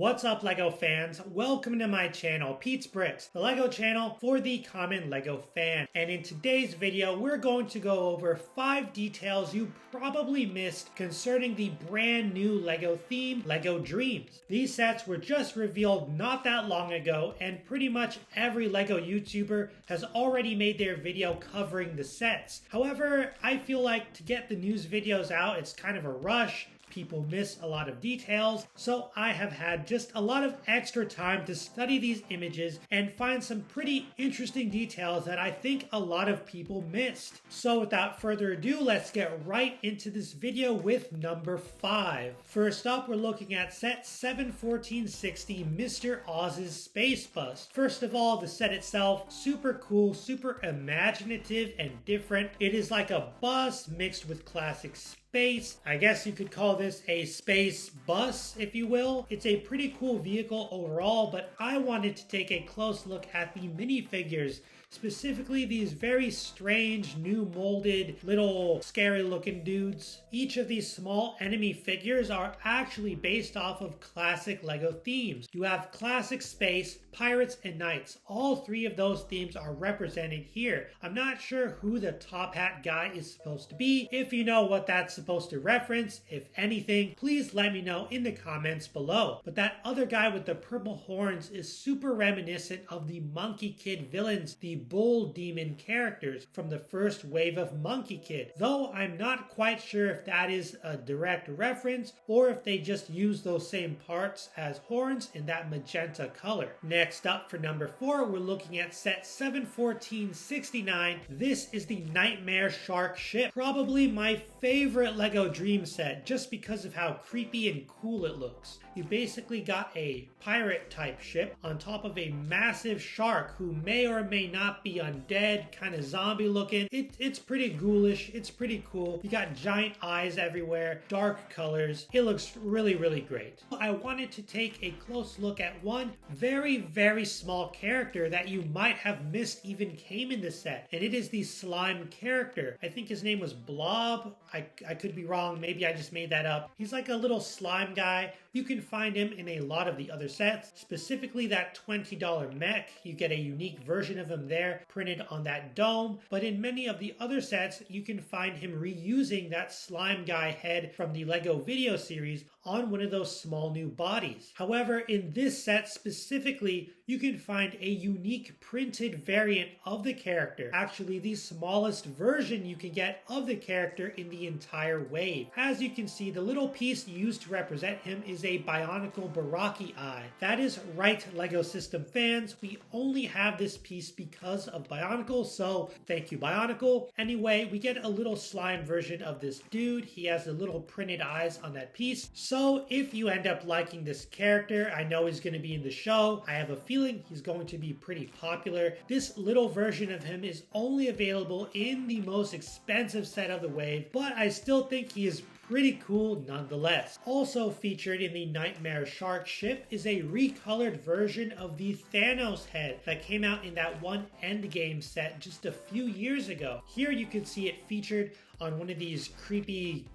What's up, LEGO fans? Welcome to my channel, Pete's Bricks, the LEGO channel for the common LEGO fan. And in today's video, we're going to go over 5 details you probably missed concerning the brand new LEGO theme, LEGO Dreams. These sets were just revealed not that long ago, and pretty much every LEGO YouTuber has already made their video covering the sets. However, I feel like to get the news videos out, it's kind of a rush. People miss a lot of details, so I have had just a lot of extra time to study these images and find some pretty interesting details that I think a lot of people missed. So without further ado, let's get right into this video with number 5. First up, we're looking at set 71460, Mr. Oz's Space Bus. First of all, the set itself, super cool, super imaginative and different. It is like a bus mixed with classic space. I guess you could call this a space bus, if you will. It's a pretty cool vehicle overall, but I wanted to take a close look at the minifigures, specifically these very strange, new molded, little scary looking dudes. Each of these small enemy figures are actually based off of classic LEGO themes. You have classic space, pirates, and knights. All 3 of those themes are represented here. I'm not sure who the top hat guy is supposed to be. If you know what that's supposed to reference, if anything, please let me know in the comments below. But that other guy with the purple horns is super reminiscent of the Monkey Kid villains, the bull demon characters from the first wave of Monkey Kid, though I'm not quite sure if that is a direct reference or if they just use those same parts as horns in that magenta color. Next up for number 4, we're looking at set 71469. This is the Nightmare Shark ship, probably my favorite LEGO Dream set just because of how creepy and cool it looks. You basically got a pirate type ship on top of a massive shark who may or may not be undead, kind of zombie looking. It's pretty ghoulish, it's pretty cool. You got giant eyes everywhere, dark colors. It looks really, really great. I wanted to take a close look at one very small character that you might have missed even came in the set, and it is the slime character. I think his name was Blob. I could be wrong, maybe I just made that up. He's like a little slime guy. You can find him in a lot of the other sets, specifically that $20 mech. You get a unique version of him there, printed on that dome, but in many of the other sets, you can find him reusing that slime guy head from the LEGO video series on one of those small new bodies. However, in this set specifically, you can find a unique printed variant of the character, actually the smallest version you can get of the character in the entire wave. As you can see, the little piece used to represent him is a Bionicle Baraki eye. That is right, LEGO System fans, we only have this piece because of Bionicle, so thank you, Bionicle. Anyway, we get a little slime version of this dude. He has the little printed eyes on that piece. So if you end up liking this character, I know he's going to be in the show. I have a feeling he's going to be pretty popular. This little version of him is only available in the most expensive set of the wave, but I still think he is pretty cool nonetheless. Also featured in the Nightmare Shark ship is a recolored version of the Thanos Head that came out in that one Endgame set just a few years ago. Here you can see it featured on one of these creepy,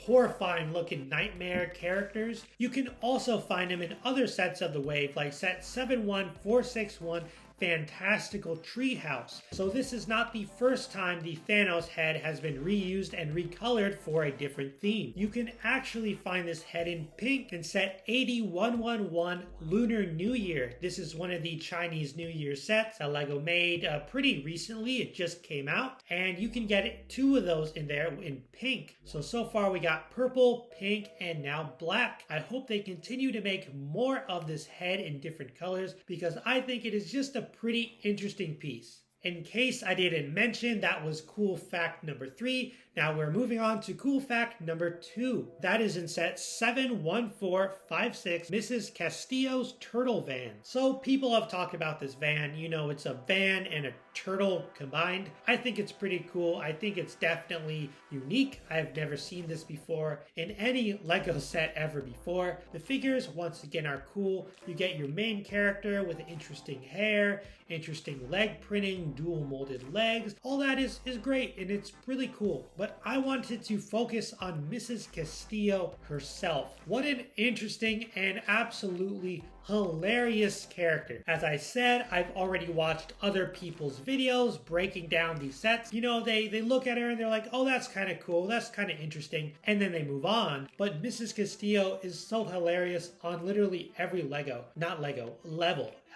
horrifying looking nightmare characters. You can also find him in other sets of the wave, like set 71461, Fantastical Treehouse. So this is not the first time the Thanos head has been reused and recolored for a different theme. You can actually find this head in pink in set 8111 Lunar New Year. This is one of the Chinese New Year sets that LEGO made pretty recently. It just came out, and you can get 2 of those in there in pink. So far we got purple, pink, and now black. I hope they continue to make more of this head in different colors because I think it is just a pretty interesting piece. In case I didn't mention, that was cool fact number 3. Now we're moving on to cool fact number 2. That is in set 71456, Mrs. Castillo's turtle van. So people have talked about this van. You know, it's a van and a turtle combined. I think it's pretty cool. I think it's definitely unique. I've never seen this before in any LEGO set ever before. The figures, once again, are cool. You get your main character with interesting hair, interesting leg printing, dual molded legs. All that is great and it's really cool. But but I wanted to focus on Mrs. Castillo herself. What an interesting and absolutely hilarious character. As I said, I've already watched other people's videos breaking down these sets. You know, they look at her and they're like, oh, that's kind of cool, that's kind of interesting, and then they move on. But Mrs. Castillo is so hilarious on literally every level.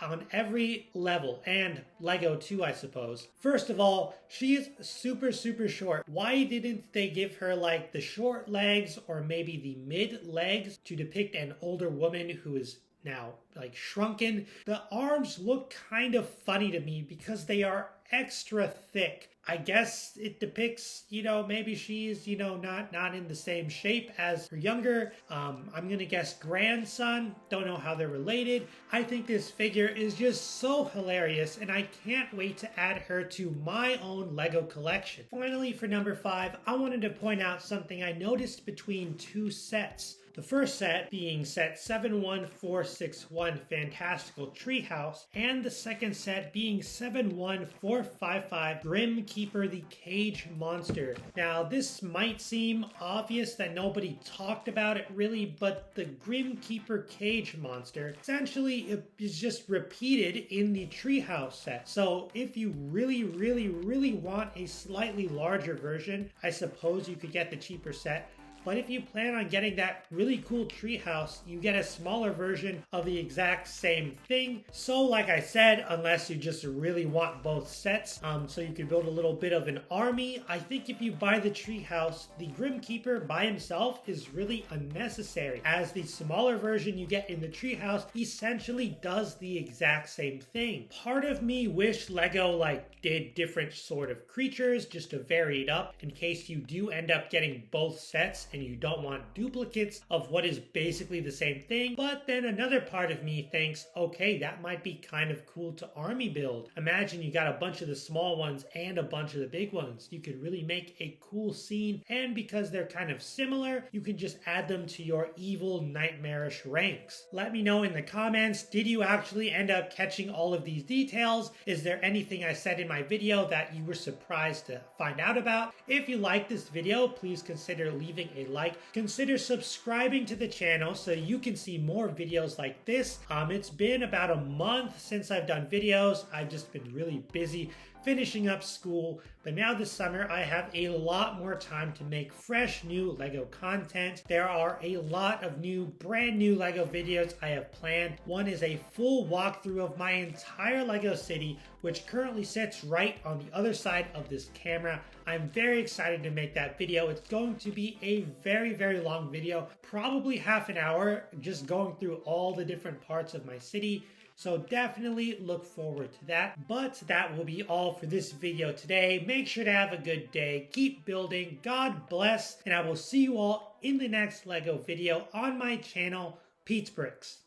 On every level, and Lego too, I suppose. First of all, she is super short. Why didn't they give her like the short legs or maybe the mid legs to depict an older woman who is now like shrunken? The arms look kind of funny to me because they are extra thick. I guess it depicts, you know, maybe she's, you know, not in the same shape as her younger, I'm gonna guess grandson. Don't know how they're related. I think this figure is just so hilarious and I can't wait to add her to my own Lego collection. Finally, for number 5, I wanted to point out something I noticed between two sets. The first set being set 71461 Fantastical Treehouse, and the second set being 71455 Grim Keeper the Cage Monster. Now this might seem obvious that nobody talked about it really, but the Grim Keeper Cage Monster essentially is just repeated in the Treehouse set. So if you really want a slightly larger version, I suppose you could get the cheaper set. But if you plan on getting that really cool treehouse, you get a smaller version of the exact same thing. So like I said, unless you just really want both sets, so you can build a little bit of an army, I think if you buy the treehouse, the Grim Keeper by himself is really unnecessary, as the smaller version you get in the treehouse essentially does the exact same thing. Part of me wish Lego did different sort of creatures just to vary it up in case you do end up getting both sets and you don't want duplicates of what is basically the same thing. But then another part of me thinks, okay, that might be kind of cool to army build. Imagine you got a bunch of the small ones and a bunch of the big ones. You could really make a cool scene, and because they're kind of similar, you can just add them to your evil nightmarish ranks. Let me know in the comments, did you actually end up catching all of these details? Is there anything I said in my video that you were surprised to find out about? If you like this video, please consider leaving a like. Consider subscribing to the channel so you can see more videos like this. It's been about a month since I've done videos. I've just been really busy finishing up school, but now this summer I have a lot more time to make fresh new Lego content. There are a lot of brand new Lego videos I have planned. One is a full walkthrough of my entire Lego city, which currently sits right on the other side of this camera. I'm very excited to make that video. It's going to be a very long video, probably half an hour, just going through all the different parts of my city. So definitely look forward to that. But that will be all for this video today. Make sure to have a good day. Keep building. God bless. And I will see you all in the next Lego video on my channel, Pete's Bricks.